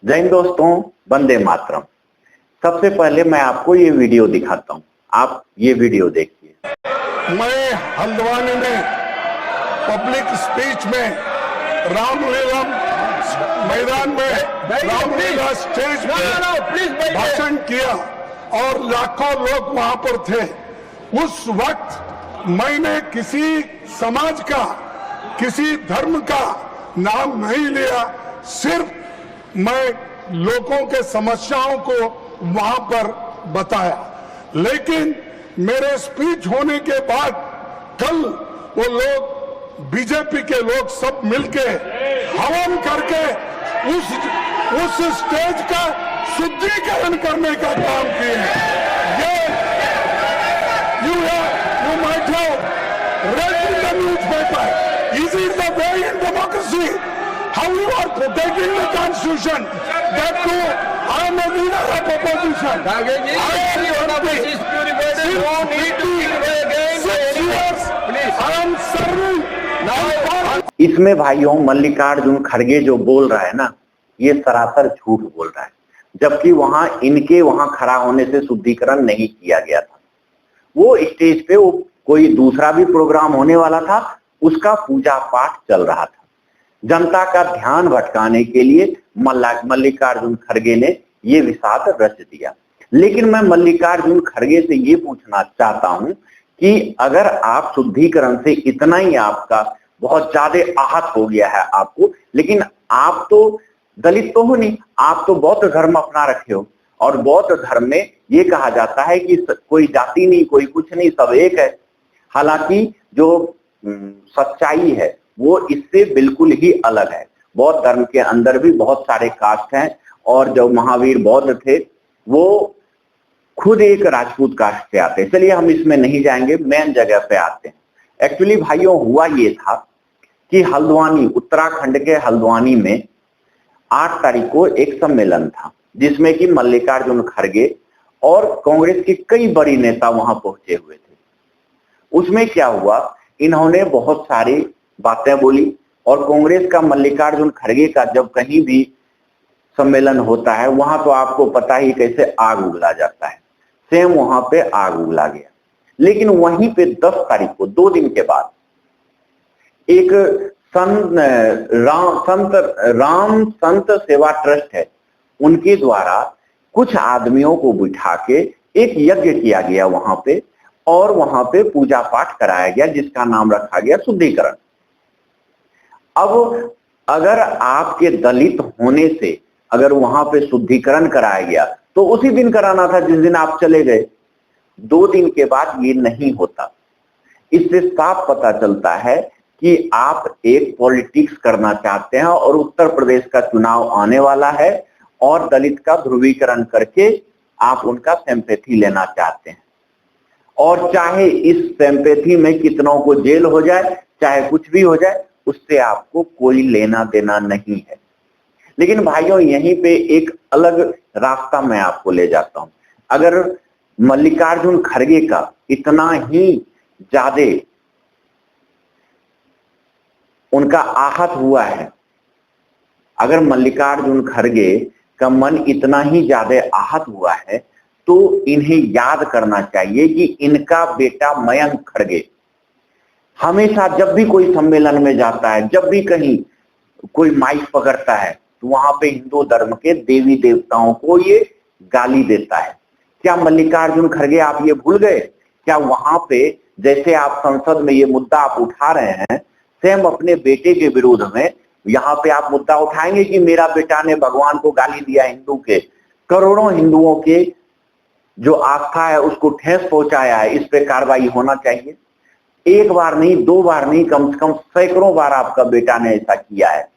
जय हिंद दोस्तों, वंदे मातरम। सबसे पहले मैं आपको ये वीडियो दिखाता हूँ, आप ये वीडियो देखिए। मैं हल्द्वानी में पब्लिक स्पीच में रामलीला मैदान में रामलीला स्टेज पे भाषण किया और लाखों लोग वहां पर थे। उस वक्त मैंने किसी समाज का, किसी धर्म का नाम नहीं लिया, सिर्फ मैं लोगों के समस्याओं को वहां पर बताया। लेकिन मेरे स्पीच होने के बाद कल वो लोग, बीजेपी के लोग सब मिलके हवन करके उस स्टेज का शुद्धिकरण करने का काम किए। ये you might have read in the newspaper. Is it the way in democracy? How you are protecting the constitution? That too, I am a leader of opposition. I am serving. इसमें भाइयों मल्लिकार्जुन खड़गे जो बोल रहा है ना, ये सरासर झूठ बोल रहा है, जबकि वहां इनके वहां खड़ा होने से शुद्धिकरण नहीं किया गया था। वो स्टेज पे वो कोई दूसरा भी प्रोग्राम होने वाला था, उसका पूजा पाठ चल रहा था। जनता का ध्यान भटकाने के लिए मल्लिकार्जुन खड़गे ने ये विषाद रच दिया। लेकिन मैं मल्लिकार्जुन खड़गे से ये पूछना चाहता हूं कि अगर आप शुद्धिकरण से इतना ही आपका बहुत ज्यादा आहत हो गया है आपको, लेकिन आप तो दलित तो हो नहीं, आप तो बौद्ध धर्म अपना रखे हो, और बौद्ध धर्म में ये कहा जाता है कि कोई जाति नहीं, कोई कुछ नहीं, सब एक है। हालांकि जो सच्चाई है वो इससे बिल्कुल ही अलग है। बौद्ध धर्म के अंदर भी बहुत सारे कास्ट हैं, और जो महावीर बौद्ध थे वो खुद एक राजपूत कास्ट से आते हैं। चलिए हम इसमें नहीं जाएंगे, मेन जगह पे आते हैं। एक्चुअली भाइयों हुआ ये था कि हल्द्वानी, उत्तराखंड के हल्द्वानी में 8 तारीख को एक सम्मेलन था, जिसमें कि मल्लिकार्जुन खड़गे और कांग्रेस के कई बड़ी नेता वहां पहुंचे हुए थे। उसमें क्या हुआ, इन्होंने बहुत सारी बातें बोली, और कांग्रेस का मल्लिकार्जुन खड़गे का जब कहीं भी सम्मेलन होता है वहां तो आपको पता ही कैसे आग उगला जाता है, सेम वहां पे आग उगला गया। लेकिन वहीं पे 10 तारीख को 2 दिन के बाद एक राम संत सेवा ट्रस्ट है, उनके द्वारा कुछ आदमियों को बिठा के एक यज्ञ किया गया वहां पे, और वहां पे पूजा पाठ कराया गया, जिसका नाम रखा गया शुद्धिकरण। अब अगर आपके दलित होने से अगर वहां पे शुद्धिकरण कराया गया तो उसी दिन कराना था जिस दिन आप चले गए। 2 दिन के बाद ये नहीं होता। इससे साफ पता चलता है कि आप एक पॉलिटिक्स करना चाहते हैं, और उत्तर प्रदेश का चुनाव आने वाला है, और दलित का ध्रुवीकरण करके आप उनका सिंपैथी लेना चाहते हैं। और चाहे इस सिंपैथी में कितनों को जेल हो जाए, चाहे कुछ भी हो जाए, उससे आपको कोई लेना देना नहीं है। लेकिन भाइयों यहीं पे एक अलग रास्ता मैं आपको ले जाता हूं। अगर मल्लिकार्जुन खड़गे का इतना ही ज्यादा उनका आहत हुआ है, अगर मल्लिकार्जुन खड़गे का मन इतना ही ज्यादा आहत हुआ है, तो इन्हें याद करना चाहिए कि इनका बेटा मयंक खड़गे हमेशा जब भी कोई सम्मेलन में जाता है, जब भी कहीं कोई माइक पकड़ता है, तो वहां पे हिंदू धर्म के देवी देवताओं को ये गाली देता है। क्या मल्लिकार्जुन खड़गे आप ये भूल गए? क्या वहां पे जैसे आप संसद में ये मुद्दा आप उठा रहे हैं, सेम अपने बेटे के विरोध में यहाँ पे आप मुद्दा उठाएंगे कि मेरा बेटा ने भगवान को गाली दिया, हिंदू के करोड़ों हिंदुओं के जो आस्था है उसको ठेस पहुंचाया है, इस पे कार्रवाई होना चाहिए। एक बार नहीं, 2 बार नहीं, कम से कम सैकड़ों बार आपका बेटा ने ऐसा किया है।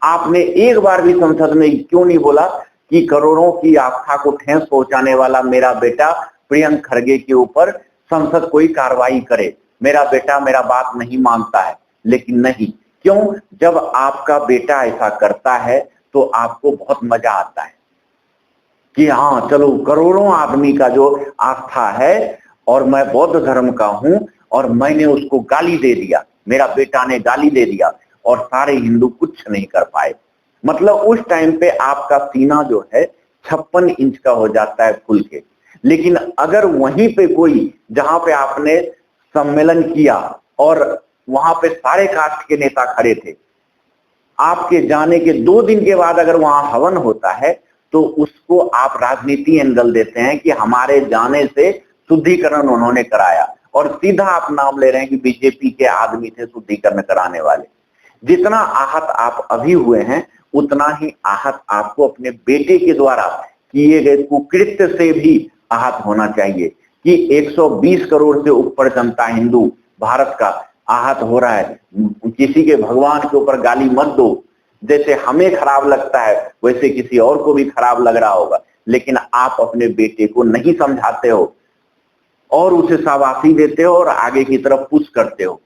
आपने एक बार भी संसद में क्यों नहीं बोला कि करोड़ों की आस्था को ठेस पहुंचाने वाला मेरा बेटा प्रियंक खड़गे के ऊपर संसद कोई कार्रवाई करे, मेरा बेटा मेरा बात नहीं मानता है। लेकिन नहीं, क्यों? जब आपका बेटा ऐसा करता है तो आपको बहुत मजा आता है कि हाँ चलो, करोड़ों आदमी का जो आस्था है, और मैं बौद्ध धर्म का हूं, और मैंने उसको गाली दे दिया, मेरा बेटा ने गाली दे दिया, और सारे हिंदू कुछ नहीं कर पाए। मतलब उस टाइम पे आपका सीना जो है 56 इंच का हो जाता है फुल के। लेकिन अगर वहीं पे कोई, जहां पे आपने सम्मेलन किया और वहां पे सारे कास्ट के नेता खड़े थे, आपके जाने के 2 दिन के बाद अगर वहां हवन होता है तो उसको आप राजनीति एंगल देते हैं कि हमारे जाने से शुद्धिकरण उन्होंने कराया, और सीधा आप नाम ले रहे हैं कि बीजेपी के आदमी थे शुद्धिकरण कराने वाले। जितना आहत आप अभी हुए हैं उतना ही आहत आपको अपने बेटे के द्वारा किए गए कुकृत्य से भी आहत होना चाहिए कि 120 करोड़ से ऊपर जनता हिंदू भारत का आहत हो रहा है। किसी के भगवान के ऊपर गाली मत दो, जैसे हमें खराब लगता है वैसे किसी और को भी खराब लग रहा होगा, लेकिन आप अपने बेटे को नहीं समझाते हो और उसे शाबाशी देते हो और आगे की तरफ पुश करते हो।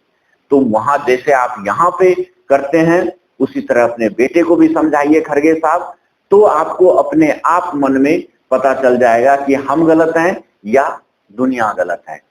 तो वहां जैसे आप यहाँ पे करते हैं उसी तरह अपने बेटे को भी समझाइए खड़गे साहब, तो आपको अपने आप मन में पता चल जाएगा कि हम गलत हैं या दुनिया गलत है।